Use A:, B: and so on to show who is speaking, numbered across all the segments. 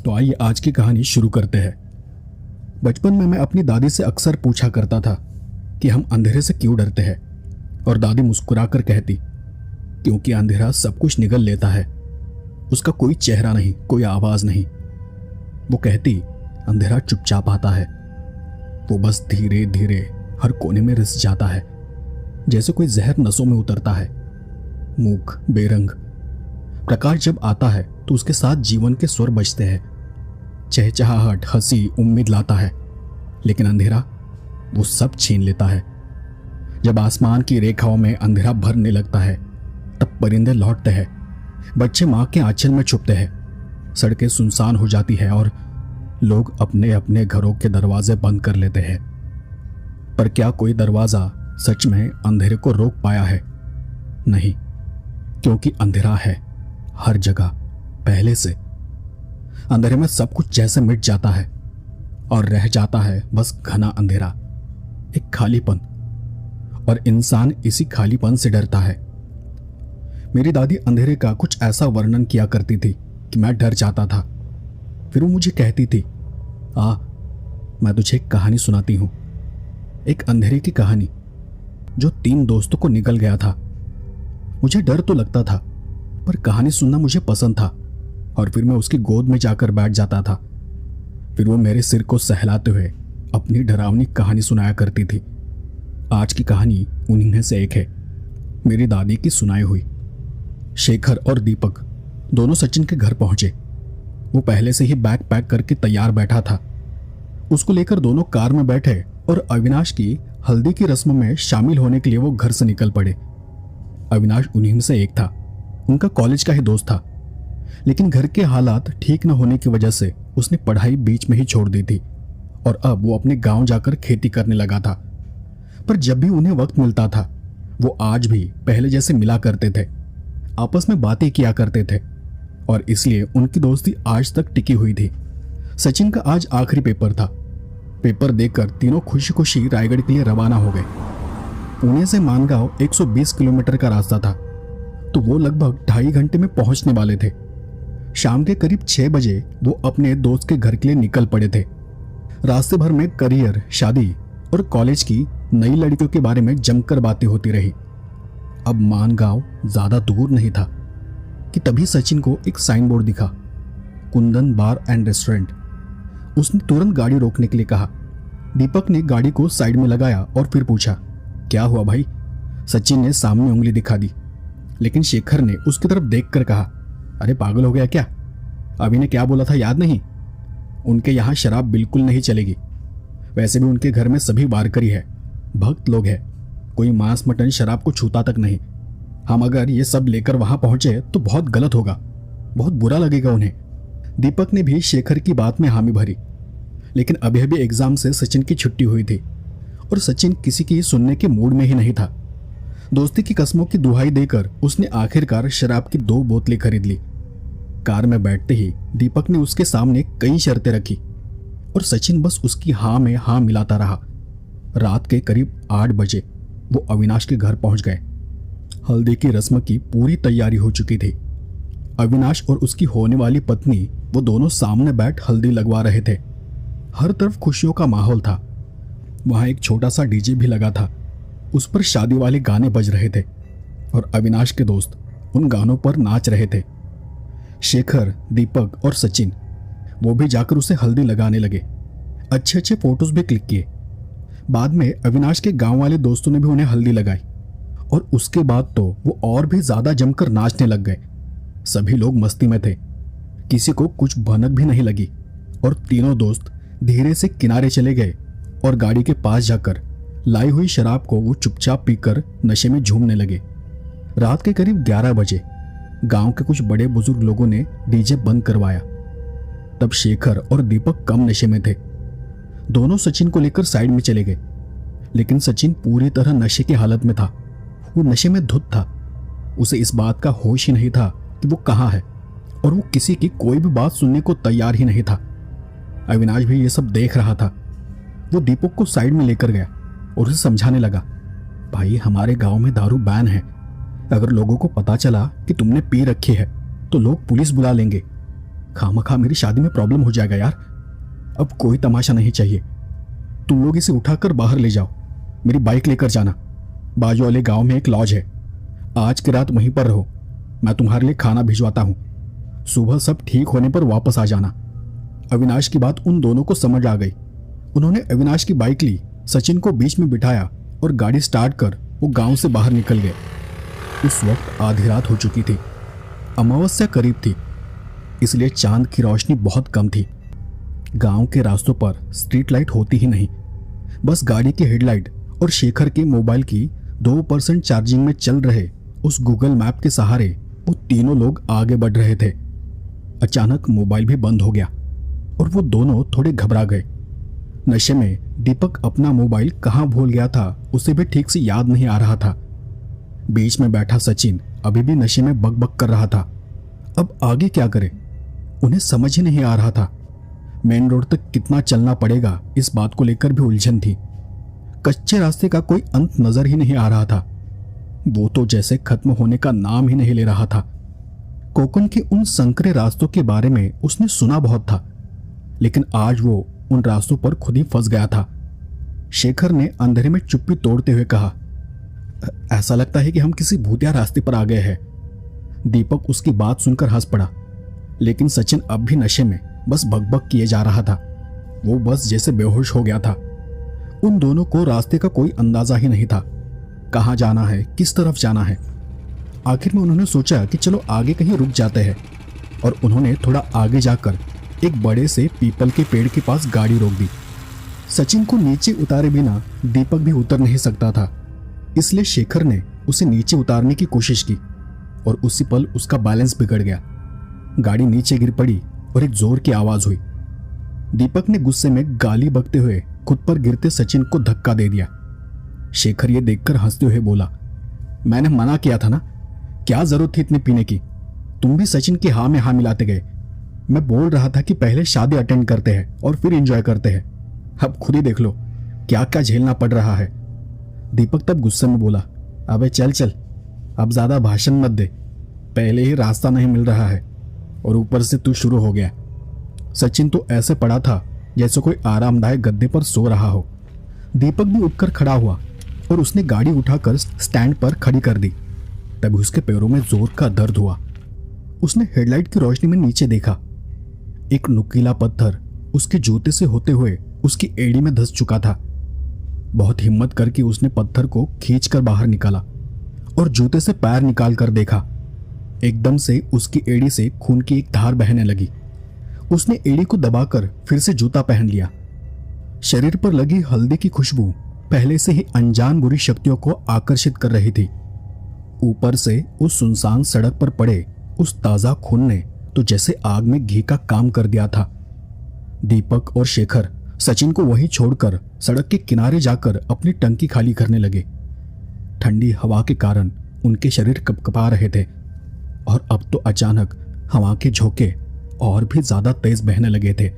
A: तो आइए आज की कहानी शुरू करते हैं। बचपन में मैं अपनी दादी से अक्सर पूछा करता था कि हम अंधेरे से क्यों डरते हैं, और दादी मुस्कुराकर कहती, क्योंकि अंधेरा सब कुछ निगल लेता है। उसका कोई चेहरा नहीं, कोई आवाज नहीं। वो कहती, अंधेरा चुपचाप आता है, वो बस धीरे धीरे हर कोने में रिस जाता है, जैसे कोई जहर नसों में उतरता है। मूक, बेरंग। प्रकाश जब आता है तो उसके साथ जीवन के स्वर बजते हैं, चहचहाहट, हंसी, उम्मीद लाता है। लेकिन अंधेरा वो सब छीन लेता है। जब आसमान की रेखाओं में अंधेरा भरने लगता है, तब परिंदे लौटते हैं, बच्चे मां के आंचल में छुपते हैं, सड़कें सुनसान हो जाती है और लोग अपने अपने घरों के दरवाजे बंद कर लेते हैं। पर क्या कोई दरवाजा सच में अंधेरे को रोक पाया है? नहीं, क्योंकि अंधेरा है हर जगह पहले से। अंधेरे में सब कुछ जैसे मिट जाता है और रह जाता है बस घना अंधेरा, एक खालीपन, और इंसान इसी खालीपन से डरता है। मेरी दादी अंधेरे का कुछ ऐसा वर्णन किया करती थी कि मैं डर जाता था। फिर वो मुझे कहती थी, आ, मैं तुझे एक कहानी सुनाती हूं। एक अंधेरे की कहानी जो 3 दोस्तों को निगल गया था। मुझे डर तो लगता था, पर कहानी सुनना मुझे पसंद था, और फिर मैं उसकी गोद में जाकर बैठ जाता था। फिर वो मेरे सिर को सहलाते हुए अपनी डरावनी कहानी सुनाया करती थी। आज की कहानी उन्हीं में से एक है, मेरी दादी की सुनाई हुई। शेखर और दीपक दोनों सचिन के घर पहुंचे। वो पहले से ही बैग पैक करके तैयार बैठा था। उसको लेकर दोनों कार में बैठे और अविनाश की हल्दी की रस्म में शामिल होने के लिए वो घर से निकल पड़े। अविनाश उन्हीं में से एक था, उनका कॉलेज का ही दोस्त था। लेकिन घर के हालात ठीक न होने की वजह से उसने पढ़ाई बीच में ही छोड़ दी थी और अब वो अपने गांव जाकर खेती करने लगा था। पर जब भी उन्हें वक्त मिलता था, वो आज भी पहले जैसे मिला करते थे, आपस में बातें किया करते थे, और इसलिए उनकी दोस्ती आज तक टिकी हुई थी। सचिन का आज आखिरी पेपर था। पेपर देकर तीनों खुशी खुशी रायगढ़ के लिए रवाना हो गए। पुणे से मानगांव 120 किलोमीटर का रास्ता था, तो वो लगभग 2.5 घंटे में पहुंचने वाले थे। शाम के करीब 6 बजे वो अपने दोस्त के घर के लिए निकल पड़े थे। रास्ते भर में करियर, शादी और कॉलेज की नई लड़कियों के बारे में जमकर बातें होती रही। अब मानगांव ज्यादा दूर नहीं था कि तभी सचिन को एक साइन बोर्ड दिखा, कुंदन बार एंड रेस्टोरेंट। उसने तुरंत गाड़ी रोकने के लिए कहा। दीपक ने गाड़ी को साइड में लगाया और फिर पूछा, क्या हुआ भाई? सचिन ने सामने उंगली दिखा दी, लेकिन शेखर ने उसकी तरफ देखकर कहा, अरे पागल हो गया क्या? अभी ने क्या बोला था याद नहीं? उनके यहाँ शराब बिल्कुल नहीं चलेगी। वैसे भी उनके घर में सभी वारकरी है, भक्त लोग हैं, कोई मांस मटन शराब को छूता तक नहीं। हम अगर ये सब लेकर वहां पहुंचे तो बहुत गलत होगा, बहुत बुरा लगेगा उन्हें। दीपक ने भी शेखर की बात में हामी भरी, लेकिन अभी अभी एग्जाम से सचिन की छुट्टी हुई थी और सचिन किसी की सुनने के मूड में ही नहीं था। दोस्ती की कस्मों की दुहाई देकर उसने आखिरकार शराब की 2 बोतलें खरीद ली। कार में बैठते ही दीपक ने उसके सामने कई शर्तें रखी और सचिन बस उसकी हाँ में हाँ मिलाता रहा। रात के करीब 8 बजे वो अविनाश के घर पहुंच गए। हल्दी की रस्म की पूरी तैयारी हो चुकी थी। अविनाश और उसकी होने वाली पत्नी वो दोनों सामने बैठ हल्दी लगवा रहे थे। हर तरफ खुशियों का माहौल था। वहां एक छोटा सा डीजे भी लगा था, उस पर शादी वाले गाने बज रहे थे और अविनाश के दोस्त उन गानों पर नाच रहे थे। शेखर, दीपक और सचिन वो भी जाकर उसे हल्दी लगाने लगे। अच्छे अच्छे फोटोज भी क्लिक किए। बाद में अविनाश के गांव वाले दोस्तों ने भी उन्हें हल्दी लगाई और उसके बाद तो वो और भी ज्यादा जमकर नाचने लग गए। सभी लोग मस्ती में थे, किसी को कुछ भनक भी नहीं लगी और तीनों दोस्त धीरे से किनारे चले गए और गाड़ी के पास जाकर लाई हुई शराब को वो चुपचाप पीकर नशे में झूमने लगे। रात के करीब 11 बजे गांव के कुछ बड़े बुजुर्ग लोगों ने डीजे बंद करवाया। तब शेखर और दीपक कम नशे में थे। दोनों सचिन को लेकर साइड में चले गए, लेकिन सचिन पूरी तरह नशे की हालत में था। वो नशे में धुत था। उसे इस बात का होश ही नहीं था कि वो कहाँ है और वो किसी की कोई भी बात सुनने को तैयार ही नहीं था। अविनाश भी ये सब देख रहा था। वो दीपक को साइड में लेकर गया और उसे समझाने लगा, भाई हमारे गांव में दारू बैन है। अगर लोगों को पता चला कि तुमने पी रखी है तो लोग पुलिस बुला लेंगे। खामखा मेरी शादी में प्रॉब्लम हो जाएगा यार। अब कोई तमाशा नहीं चाहिए। तुम लोग इसे उठाकर बाहर ले जाओ, मेरी बाइक लेकर जाना। बाजू वाले गांव में एक लॉज है, आज की रात वहीं पर रहो। मैं तुम्हारे लिए खाना भिजवाता हूं। सुबह सब ठीक होने पर वापस आ जाना। अविनाश की बात उन दोनों को समझ आ गई। उन्होंने अविनाश की बाइक ली, सचिन को बीच में बिठाया और गाड़ी स्टार्ट कर वो गांव से बाहर निकल गए। उस वक्त आधी रात हो चुकी थी, अमावस्या करीब थी, इसलिए चांद की रोशनी बहुत कम थी। गांव के रास्तों पर स्ट्रीट लाइट होती ही नहीं, बस गाड़ी की हेडलाइट और शेखर के मोबाइल की 2% चार्जिंग में चल रहे उस गूगल मैप के सहारे वो तीनों लोग आगे बढ़ रहे थे। अचानक मोबाइल भी बंद हो गया और वो दोनों थोड़े घबरा गए। नशे में दीपक अपना मोबाइल कहाँ भूल गया था उसे भी ठीक से याद नहीं आ रहा था। बीच में बैठा सचिन अभी भी नशे में बकबक कर रहा था। अब आगे क्या करे उन्हें समझ ही नहीं आ रहा था। मेन रोड तक कितना चलना पड़ेगा इस बात को लेकर भी उलझन थी। कच्चे रास्ते का कोई अंत नजर ही नहीं आ रहा था, वो तो जैसे खत्म होने का नाम ही नहीं ले रहा था। कोकण के उन संकरे रास्तों के बारे में उसने सुना बहुत था, लेकिन आज वो उन रास्तों पर खुद ही फंस गया था। शेखर ने अंधेरे में चुप्पी तोड़ते हुए कहा, ऐसा लगता है कि हम किसी भूतिया रास्ते पर आ गए हैं। दीपक उसकी बात सुनकर हंस पड़ा, लेकिन सचिन अब भी नशे में बस बकबक किए जा रहा था। वो बस जैसे बेहोश हो गया था। उन दोनों को रास्ते का कोई अंदाजा ही नहीं था, कहाँ जाना है, किस तरफ जाना है। आखिर में उन्होंने सोचा कि चलो आगे कहीं रुक जाते हैं, और उन्होंने थोड़ा आगे जाकर एक बड़े से पीपल के पेड़ के पास गाड़ी रोक दी। सचिन को नीचे उतारे बिना दीपक भी उतर नहीं सकता था, इसलिए शेखर ने उसे नीचे उतारने की कोशिश की और उसी पल उसका बैलेंस बिगड़ गया। गाड़ी नीचे गिर पड़ी और एक जोर की आवाज हुई। दीपक ने गुस्से में गाली बकते हुए खुद पर गिरते सचिन को धक्का दे दिया। शेखर ये देखकर हंसते हुए बोला, मैंने मना किया था ना, क्या जरूरत थी इतने पीने की? तुम भी सचिन की हाँ में हाँ मिलाते गए। मैं बोल रहा था कि पहले शादी अटेंड करते हैं और फिर एंजॉय करते हैं। अब खुद ही देख लो क्या क्या झेलना पड़ रहा है। दीपक तब गुस्से में बोला, अबे चल चल, अब ज्यादा भाषण मत दे, पहले ही रास्ता नहीं मिल रहा है और ऊपर से तू शुरू हो गया। सचिन तो ऐसे पड़ा था जैसे कोई आरामदायक गद्दे पर सो रहा हो। दीपक भी उठकर खड़ा हुआ और उसने गाड़ी उठाकर स्टैंड पर खड़ी कर दी। तभी उसके पैरों में जोर का दर्द हुआ। उसने हेडलाइट की रोशनी में नीचे देखा। एक नुकीला पत्थर उसके जूते से होते हुए उसकी एड़ी में धंस चुका था। बहुत हिम्मत करके उसने पत्थर को खींचकर बाहर निकाला और जूते से पैर निकाल कर देखा। एकदम से उसकी एड़ी से खून की एक धार बहने लगी। उसने एड़ी को दबाकर फिर से जूता पहन लिया। शरीर पर लगी हल्दी की खुशबू पहले से ही अनजान बुरी शक्तियों को आकर्षित कर रही थी। ऊपर से उस सुनसान सड़क पर पड़े उस ताजा खून ने तो जैसे आग में घी का काम कर दिया था। दीपक और शेखर सचिन को वहीं छोड़कर सड़क के किनारे जाकर अपनी टंकी खाली करने लगे। ठंडी हवा के कारण उनके शरीर कपकपा रहे थे और अब तो अचानक हवा के झोंके और भी ज्यादा तेज बहने लगे थे।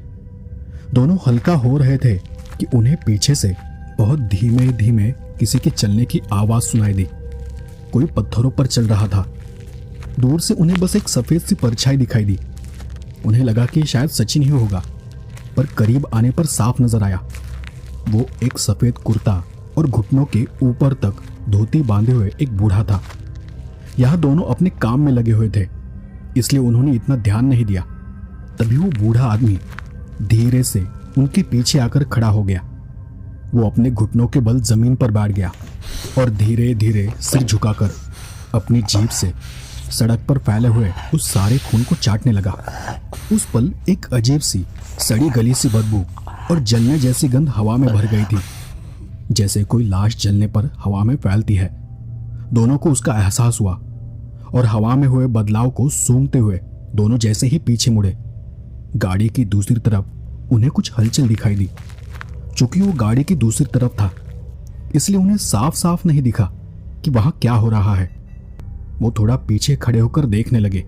A: दोनों हल्का हो रहे थे कि उन्हें पीछे से बहुत धीमे धीमे किसी के चलने की आवाज सुनाई दी। कोई पत्थरों पर चल रहा था। दूर से उन्हें बस एक सफेद सी परछाई दिखाई दी। उन्हें लगा कि शायद सचिन ही होगा, पर करीब आने पर साफ नजर आया। वो एक सफेद कुर्ता और घुटनों के ऊपर तक धोती बांधे हुए एक बूढ़ा था। यह दोनों अपने काम में लगे हुए थे, इसलिए उन्होंने इतना ध्यान नहीं दिया। तभी वो बूढ़ा आदमी धीरे से उनके पीछे आकर खड़ा हो गया। वो अपने घुटनों के बल जमीन पर बैठ गया और धीरे धीरे सिर झुकाकर अपनी जीभ से सड़क पर फैले हुए उस सारे खून को चाटने लगा। उस पल एक अजीब सी सड़ी गली सी बदबू और जलने जैसी गंध हवा में भर गई थी, जैसे कोई लाश जलने पर हवा में फैलती है। दोनों को उसका एहसास हुआ और हवा में हुए बदलाव को सूंघते हुए दोनों जैसे ही पीछे मुड़े। गाड़ी की दूसरी तरफ उन्हें कुछ हलचल दिखाई दी। चूंकि वो गाड़ी की दूसरी तरफ था, इसलिए उन्हें साफ साफ नहीं दिखा कि वहां क्या हो रहा है। वो थोड़ा पीछे खड़े होकर देखने लगे।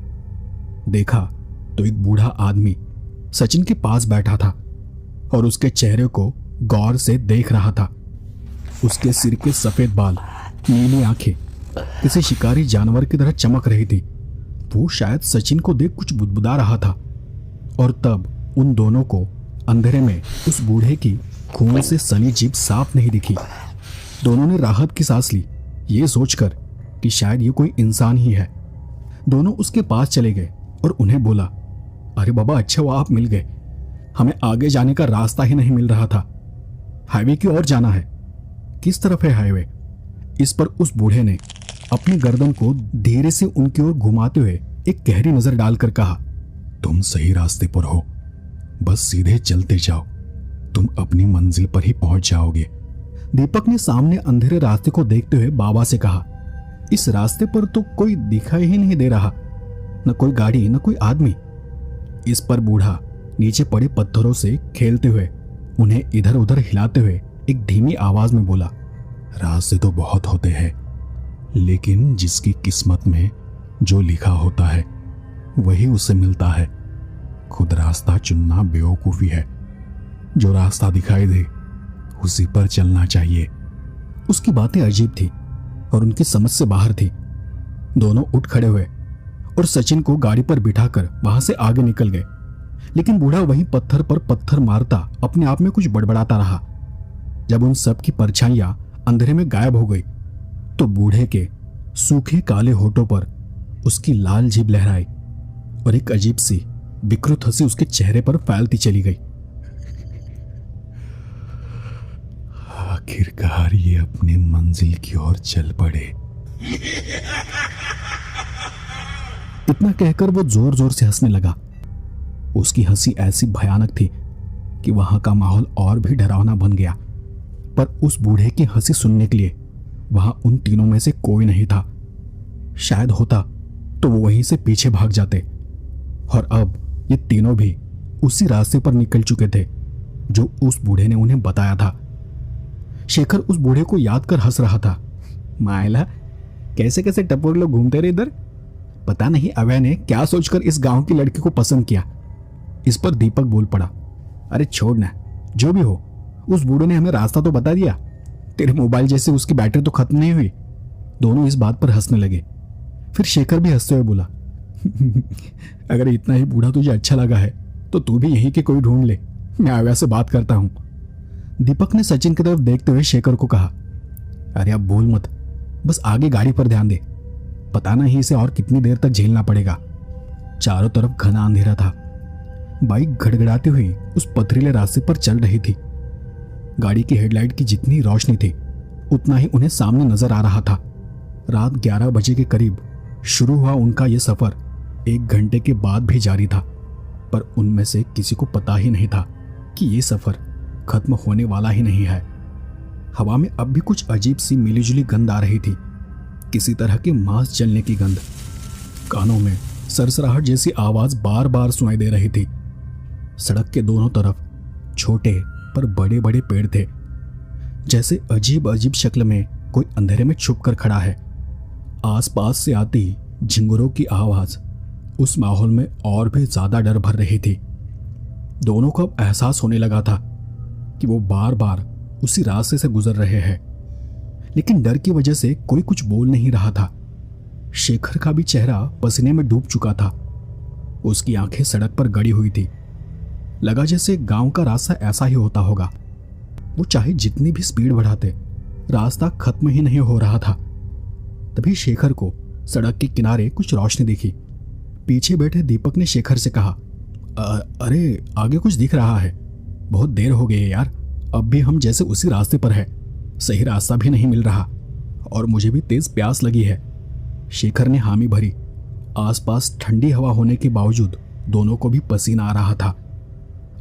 A: देखा तो एक बूढ़ा आदमी सचिन के पास बैठा था और उसके चेहरे को गौर से देख रहा था। उसके सिर के सफेद बाल, नीली आंखें किसी शिकारी जानवर की तरह चमक रही थी। वो शायद सचिन को देख कुछ बुदबुदा रहा था। और तब उन दोनों को अंधेरे में उस बूढ़े की खून से सनी जीभ साफ नहीं दिखी। दोनों ने राहत की सांस ली, ये सोचकर कि शायद ये कोई इंसान ही है। दोनों उसके पास चले गए और उन्हें बोला, अरे बाबा, अच्छा हुआ आप मिल गए। हमें आगे जाने का रास्ता ही नहीं मिल रहा था। हाईवे की ओर जाना है। किस तरफ है हाईवे? इस पर उस बूढ़े ने अपनी गर्दन को धीरे से उनकी ओर घुमाते हुए एक गहरी नजर डालकर कहा, तुम सही रास्ते पर हो, बस सीधे चलते जाओ, तुम अपनी मंजिल पर ही पहुंच जाओगे। दीपक ने सामने अंधेरे रास्ते को देखते हुए बाबा से कहा, इस रास्ते पर तो कोई दिखाई ही नहीं दे रहा, न कोई गाड़ी न कोई आदमी। इस पर बूढ़ा नीचे पड़े पत्थरों से खेलते हुए उन्हें इधर उधर हिलाते हुए एक धीमी आवाज में बोला, रास्ते तो बहुत होते हैं, लेकिन जिसकी किस्मत में जो लिखा होता है वही उसे मिलता है। खुद रास्ता चुनना बेवकूफी है। जो रास्ता दिखाई दे उसी पर चलना चाहिए। उसकी बातें अजीब थी और उनकी समझ से बाहर थी। दोनों उठ खड़े हुए और सचिन को गाड़ी पर बिठाकर वहां से आगे निकल गए, लेकिन बूढ़ा वहीं पत्थर पर पत्थर मारता अपने आप में कुछ बड़बड़ाता रहा। जब उन सब की परछाइयां अंधेरे में गायब हो गई तो बूढ़े के सूखे काले होठों पर उसकी लाल जीभ लहराई और एक अजीब सी विकृत हंसी उसके चेहरे पर फैलती चली गई। आखिरकार ये अपनी मंजिल की ओर चल पड़े। इतना कहकर वो जोर जोर से हंसने लगा। उसकी हंसी ऐसी भयानक थी कि वहां का माहौल और भी डरावना बन गया। पर उस बूढ़े की हंसी सुनने के लिए वहां उन तीनों में से कोई नहीं था। शायद होता तो वो वहीं से पीछे भाग जाते। और अब ये तीनों भी उसी रास्ते पर निकल चुके थे जो उस बूढ़े ने उन्हें बताया था। शेखर उस बूढ़े को याद कर हंस रहा था। मायला, कैसे कैसे टपोर लोग घूमते रहे इधर। पता नहीं अवय ने क्या सोचकर इस गांव की लड़की को पसंद किया। इस पर दीपक बोल पड़ा, अरे छोड़ ना, जो भी हो, उस बूढ़े ने हमें रास्ता तो बता दिया। तेरे मोबाइल जैसे उसकी बैटरी तो खत्म नहीं हुई। दोनों इस बात पर हंसने लगे। फिर शेखर भी हंसते हुए बोला, अगर इतना ही बूढ़ा तुझे अच्छा लगा है तो तू भी यहीं के कोई ढूंढ ले, मैं अवय से बात करता हूं। दीपक ने सचिन की तरफ देखते हुए शेखर को कहा, अरे अब बोल मत, बस आगे गाड़ी पर ध्यान दे, पता नहीं इसे और कितनी देर तक झेलना पड़ेगा। चारों तरफ घना अंधेरा था। बाइक गड़गड़ाती हुई उस पथरीले रास्ते पर चल रही थी। गाड़ी की हेडलाइट की जितनी रोशनी थी उतना ही उन्हें सामने नजर आ रहा था। रात 11 बजे के करीब शुरू हुआ उनका यह सफर 1 घंटे के बाद भी जारी था। पर उनमें से किसी को पता ही नहीं था कि यह सफर खत्म होने वाला ही नहीं है। हवा में अब भी कुछ अजीब सी मिलीजुली गंध आ रही थी, किसी तरह के मांस जलने की गंध। कानों में सरसराहट जैसी आवाज बार बार सुनाई दे रही थी। सड़क के दोनों तरफ छोटे पर बड़े बड़े पेड़ थे, जैसे अजीब अजीब शक्ल में कोई अंधेरे में छुप कर खड़ा है। आसपास से आती झिंगुरों की आवाज उस माहौल में और भी ज्यादा डर भर रही थी। दोनों को अब एहसास होने लगा था कि वो बार बार उसी रास्ते से गुजर रहे हैं, लेकिन डर की वजह से कोई कुछ बोल नहीं रहा था। शेखर का भी चेहरा पसीने में डूब चुका था। उसकी आंखें सड़क पर गड़ी हुई थी। लगा जैसे गांव का रास्ता ऐसा ही होता होगा। वो चाहे जितनी भी स्पीड बढ़ाते, रास्ता खत्म ही नहीं हो रहा था। तभी शेखर को सड़क के किनारे कुछ रोशनी दिखी। पीछे बैठे दीपक ने शेखर से कहा, अरे आगे कुछ दिख रहा है, बहुत देर हो गई है यार, अब भी हम जैसे उसी रास्ते पर है, सही रास्ता भी नहीं मिल रहा और मुझे भी तेज प्यास लगी है। शेखर ने हामी भरी। आसपास ठंडी हवा होने के बावजूद दोनों को भी पसीना आ रहा था।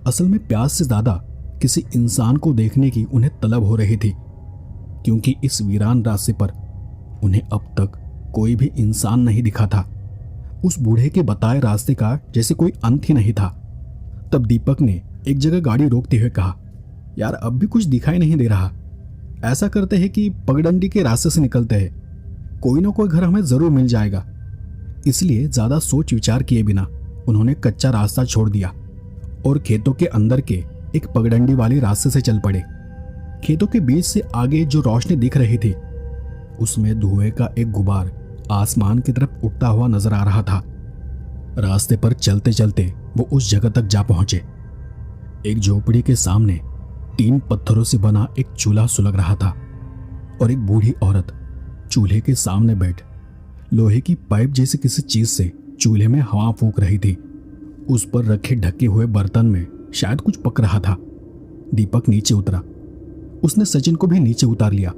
A: असल में प्यास से ज्यादा किसी इंसान को देखने की उन्हें तलब हो रही थी, क्योंकि इस वीरान रास्ते पर उन्हें अब तक कोई भी इंसान नहीं दिखा था। उस बूढ़े के बताए रास्ते का जैसे कोई अंत ही नहीं था। तब दीपक ने एक जगह गाड़ी रोकते हुए कहा, यार अब भी कुछ दिखाई नहीं दे रहा। ऐसा करते हैं कि पगडंडी के रास्ते से निकलते हैं, कोई ना कोई घर हमें जरूर मिल जाएगा। इसलिए ज्यादा सोच विचार किए बिना उन्होंने कच्चा रास्ता छोड़ दिया और खेतों के अंदर के एक पगडंडी वाली रास्ते से चल पड़े। खेतों के बीच से आगे जो रोशनी दिख रही थी उसमें धुएं का एक गुबार आसमान की तरफ उठता हुआ नजर आ रहा था। रास्ते पर चलते चलते वो उस जगह तक जा पहुंचे। एक झोपड़ी के सामने 3 पत्थरों से बना एक चूल्हा सुलग रहा था और एक बूढ़ी औरत चूल्हे के सामने बैठ लोहे की पाइप जैसी किसी चीज से चूल्हे में हवा फूंक रही थी। उस पर रखे ढके हुए बर्तन में शायद कुछ पक रहा था। दीपक नीचे उतरा। उसने सचिन को भी नीचे उतार लिया।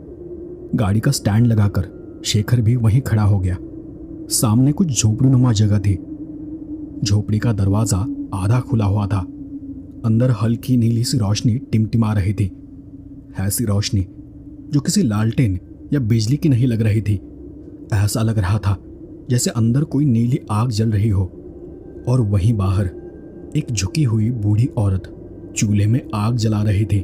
A: गाड़ी का स्टैंड लगाकर शेखर भी वहीं खड़ा हो गया। सामने कुछ झोपड़ीनुमा जगह थी। झोपड़ी का दरवाजा आधा खुला हुआ था। अंदर हल्की नीली सी रोशनी टिमटिमा रही थी। ऐसी रोशनी जो किसी लालटेन या बिजली की नहीं लग रही थी। ऐसा लग रहा था जैसे अंदर कोई नीली आग जल रही हो और वहीं बाहर एक झुकी हुई बूढ़ी औरत चूल्हे में आग जला रही थी।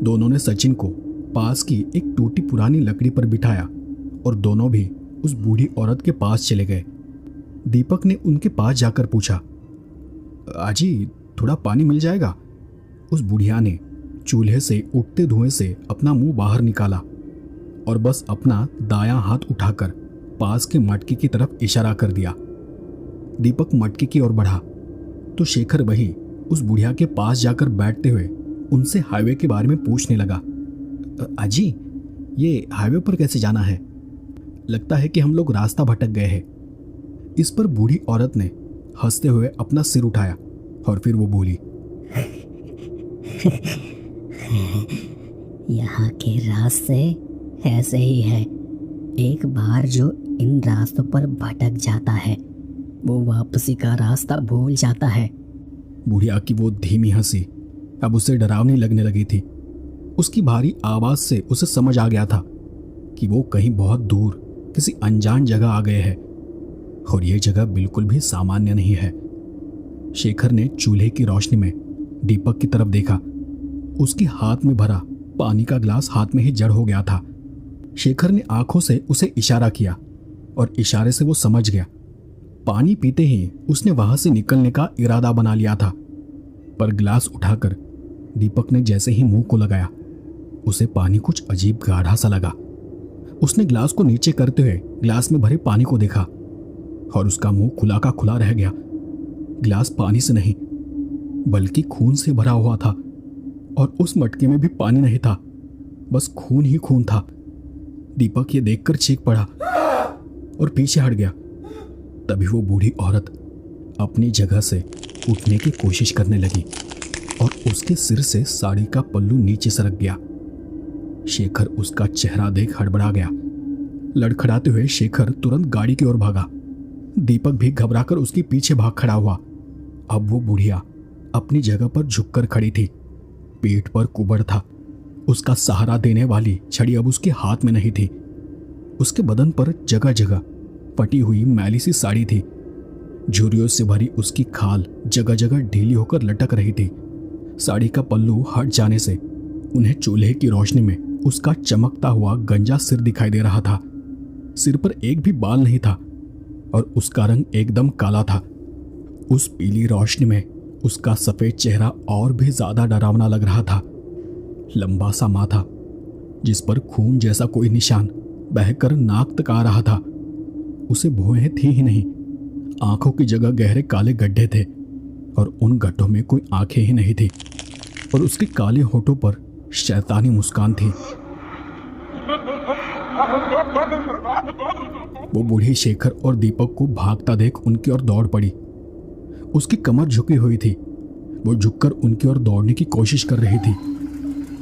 A: दोनों ने सचिन को पास की एक टूटी पुरानी लकड़ी पर बिठाया और दोनों भी उस बूढ़ी औरत के पास चले गए। दीपक ने उनके पास जाकर पूछा, आजी थोड़ा पानी मिल जाएगा? उस बुढ़िया ने चूल्हे से उठते धुएं से अपना मुंह बाहर निकाला और बस अपना दायां हाथ उठाकर पास के मटके की तरफ इशारा कर दिया। दीपक मटके की ओर बढ़ा तो शेखर वही उस बुढ़िया के पास जाकर बैठते हुए उनसे हाईवे के बारे में पूछने लगा। अजी ये हाईवे पर कैसे जाना है? लगता है कि हम लोग रास्ता भटक गए हैं। इस पर बूढ़ी औरत ने हंसते हुए अपना सिर उठाया और फिर वो बोली,
B: यहाँ के रास्ते ऐसे ही है। एक बार जो इन रास्तों पर भटक जाता है वो वापसी का रास्ता भूल जाता है।
A: बुढ़िया की वो धीमी हंसी अब उसे डरावनी लगने लगी थी। उसकी भारी आवाज से उसे समझ आ गया था कि वो कहीं बहुत दूर किसी अनजान जगह आ गए हैं और ये जगह बिल्कुल भी सामान्य नहीं है। शेखर ने चूल्हे की रोशनी में दीपक की तरफ देखा। उसके हाथ में भरा पानी का ग्लास हाथ में ही जड़ हो गया था। शेखर ने आंखों से उसे इशारा किया और इशारे से वो समझ गया। पानी पीते ही उसने वहां से निकलने का इरादा बना लिया था, पर ग्लास उठाकर दीपक ने जैसे ही मुंह को लगाया उसे पानी कुछ अजीब गाढ़ा सा लगा। उसने ग्लास को नीचे करते हुए ग्लास में भरे पानी को देखा और उसका मुंह खुला का खुला रह गया। ग्लास पानी से नहीं बल्कि खून से भरा हुआ था और उस मटके में भी पानी नहीं था, बस खून ही खून था। दीपक ये देखकर चीख पड़ा और पीछे हट गया। तभी वो बूढ़ी औरत अपनी जगह से उठने की कोशिश करने लगी और उसके सिर से साड़ी का पल्लू नीचे सरक गया। शेखर उसका चेहरा देख हड़बड़ा गया। लड़खड़ाते हुए शेखर तुरंत गाड़ी की ओर भागा। दीपक भी घबराकर उसके पीछे भाग खड़ा हुआ। अब वो बुढ़िया अपनी जगह पर झुककर खड़ी थी। पेट पर कुबड़ था। उसका सहारा देने वाली छड़ी अब उसके हाथ में नहीं थी। उसके बदन पर जगह जगह फटी हुई मैली सी साड़ी थी। झुर्रियों से भरी उसकी खाल जगह जगह ढीली होकर लटक रही थी। साड़ी का पल्लू हट जाने से उन्हें चूल्हे की रोशनी में उसका चमकता हुआ गंजा सिर दिखाई दे रहा था। सिर पर एक भी बाल नहीं था और उसका रंग एकदम काला था। उस पीली रोशनी में उसका सफेद चेहरा और भी ज्यादा डरावना लग रहा था। लंबा सा माथा जिस पर खून जैसा कोई निशान बहकर नाक तक आ रहा था। उसे भौहें थी ही नहीं। आंखों की जगह गहरे काले गड्ढे थे और उन गड्ढों में कोई आंखें ही नहीं थी और उसके काले होठों पर शैतानी मुस्कान थी। वो बूढ़ी शेखर और दीपक को भागता देख उनकी ओर दौड़ पड़ी। उसकी कमर झुकी हुई थी। वो झुककर उनकी ओर दौड़ने की कोशिश कर रही थी।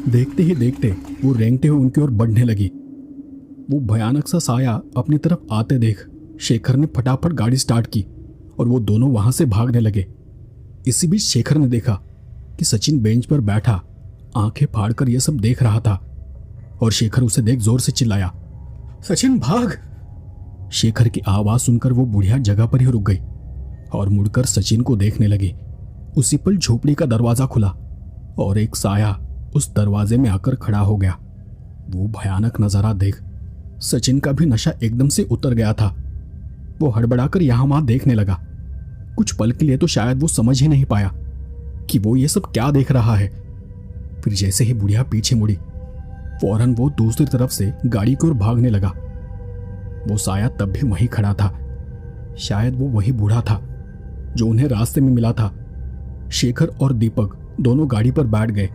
A: देखते ही देखते वो रेंगते हुए उनकी ओर बढ़ने लगी। वो भयानक सा साया अपनी तरफ आते देख शेखर ने फटाफट गाड़ी स्टार्ट की और वो दोनों वहां से भागने लगे। इसी बीच शेखर ने देखा कि सचिन बेंच पर बैठा आंखें फाड़कर यह सब देख रहा था और शेखर उसे देख जोर से चिल्लाया, सचिन भाग। शेखर की आवाज सुनकर वो बुढ़िया जगह पर ही रुक गई और मुड़कर सचिन को देखने लगी। उसी पल झोपड़ी का दरवाजा खुला और एक साया उस दरवाजे में आकर खड़ा हो गया। वो भयानक नजारा देख सचिन का भी नशा एकदम से उतर गया था। वो हड़बड़ाकर यहां वहां देखने लगा। कुछ पल के लिए तो शायद वो समझ ही नहीं पाया कि वो ये सब क्या देख रहा है। फिर जैसे ही बुढ़िया पीछे मुड़ी फौरन वो दूसरी तरफ से गाड़ी की ओर भागने लगा। वो साया तब भी वहीं खड़ा था। शायद वो वही बूढ़ा था जो उन्हें रास्ते में मिला था। शेखर और दीपक दोनों गाड़ी पर बैठ गए।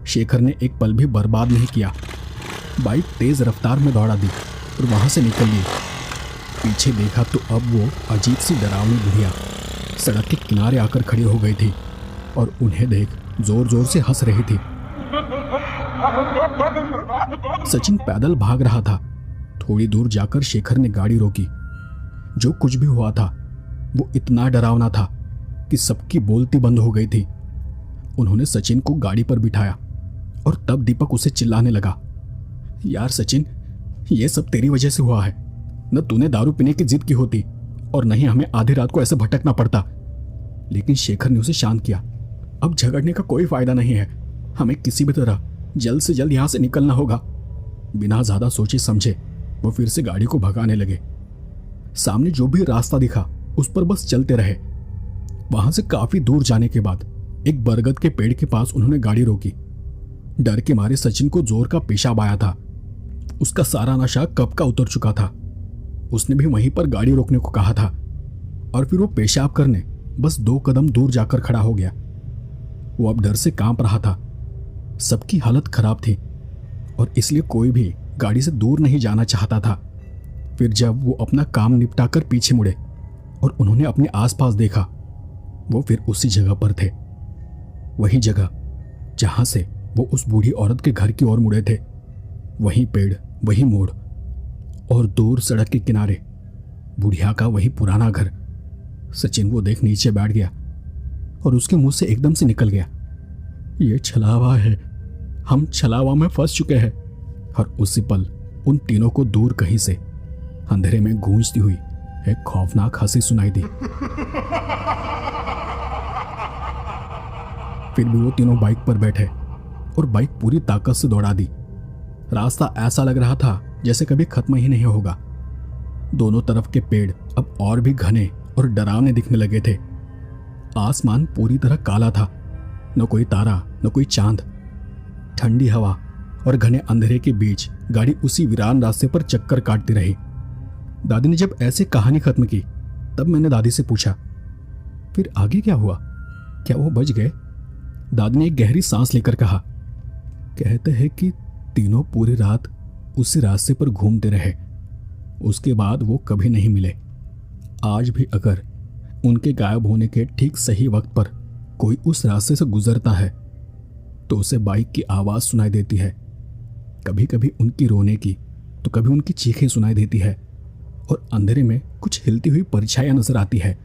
A: शेखर ने एक पल भी बर्बाद नहीं किया। बाइक तेज रफ्तार में दौड़ा दी और वहां से निकल ली। पीछे देखा तो अब वो अजीब सी डरावनी बुढ़िया सड़क के किनारे आकर खड़ी हो गई थी और उन्हें देख जोर जोर से हंस रही थी। सचिन पैदल भाग रहा था। थोड़ी दूर जाकर शेखर ने गाड़ी रोकी। जो कुछ भी हुआ था वो इतना डरावना था कि सबकी बोलती बंद हो गई थी। उन्होंने सचिन को गाड़ी पर बिठाया और तब दीपक उसे चिल्लाने लगा, यार सचिन, ये सब तेरी वजह से हुआ है। न तूने दारू पीने की जिद की होती और न ही हमें आधी रात को ऐसे भटकना पड़ता। लेकिन शेखर ने उसे शांत किया। अब झगड़ने का कोई फायदा नहीं है। हमें किसी भी तरह जल्द से जल्द यहां से निकलना होगा। बिना ज्यादा सोचे समझे वो फिर से गाड़ी को भगाने लगे। सामने जो भी रास्ता दिखा उस पर बस चलते रहे। वहां से काफी दूर जाने के बाद एक बरगद के पेड़ के पास उन्होंने गाड़ी रोकी। डर के मारे सचिन को जोर का पेशाब आया था। उसका सारा नशा कब का उतर चुका था। उसने भी वहीं पर गाड़ी रोकने को कहा था और फिर वो पेशाब करने बस 2 कदम दूर जाकर खड़ा हो गया। वो अब डर से कांप रहा था। सबकी हालत खराब थी और इसलिए कोई भी गाड़ी से दूर नहीं जाना चाहता था। फिर जब वो अपना काम निपटाकर पीछे मुड़े और उन्होंने अपने आसपास देखा, वो फिर उसी जगह पर थे। वही जगह जहां से वो उस बूढ़ी औरत के घर की ओर मुड़े थे। वही पेड़, वही मोड़ और दूर सड़क के किनारे बुढ़िया का वही पुराना घर। सचिन वो देख नीचे बैठ गया और उसके मुंह से एकदम से निकल गया, ये छलावा है। हम छलावा में फंस चुके हैं। और उसी पल उन तीनों को दूर कहीं से अंधेरे में गूंजती हुई एक खौफनाक हंसी सुनाई दी। फिर भी वो तीनों बाइक पर बैठे और बाइक पूरी ताकत से दौड़ा दी। रास्ता ऐसा लग रहा था जैसे कभी खत्म ही नहीं होगा। दोनों तरफ के पेड़ अब और भी घने और डरावने दिखने लगे थे। आसमान पूरी तरह काला था, न कोई तारा न कोई चांद। ठंडी हवा और घने अंधेरे के बीच गाड़ी उसी वीरान रास्ते पर चक्कर काटती रही। दादी ने जब ऐसे कहानी खत्म की तब मैंने दादी से पूछा, फिर आगे क्या हुआ? क्या वो बच गए? दादी ने एक गहरी सांस लेकर कहा, कहते हैं कि तीनों पूरी रात उसी रास्ते पर घूमते रहे। उसके बाद वो कभी नहीं मिले। आज भी अगर उनके गायब होने के ठीक सही वक्त पर कोई उस रास्ते से गुजरता है तो उसे बाइक की आवाज सुनाई देती है। कभी कभी उनकी रोने की तो कभी उनकी चीखें सुनाई देती है और अंधेरे में कुछ हिलती हुई परछाइयां नजर आती है,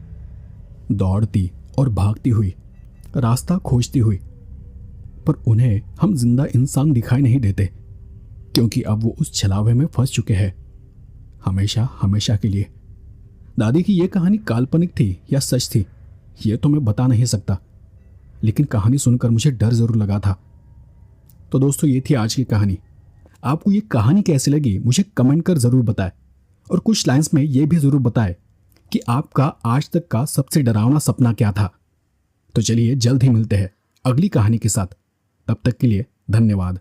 A: दौड़ती और भागती हुई, रास्ता खोजती हुई। पर उन्हें हम जिंदा इंसान दिखाई नहीं देते क्योंकि अब वो उस छलावे में फंस चुके हैं, हमेशा हमेशा के लिए। दादी की यह कहानी काल्पनिक थी या सच थी ये तो मैं बता नहीं सकता, लेकिन कहानी सुनकर मुझे डर जरूर लगा था। तो दोस्तों, ये थी आज की कहानी। आपको ये कहानी कैसी लगी मुझे कमेंट कर जरूर बताएं और कुछ लाइंस में ये भी जरूर बताएं कि आपका आज तक का सबसे डरावना सपना क्या था। तो चलिए जल्द ही मिलते हैं अगली कहानी के साथ। तब तक के लिए धन्यवाद।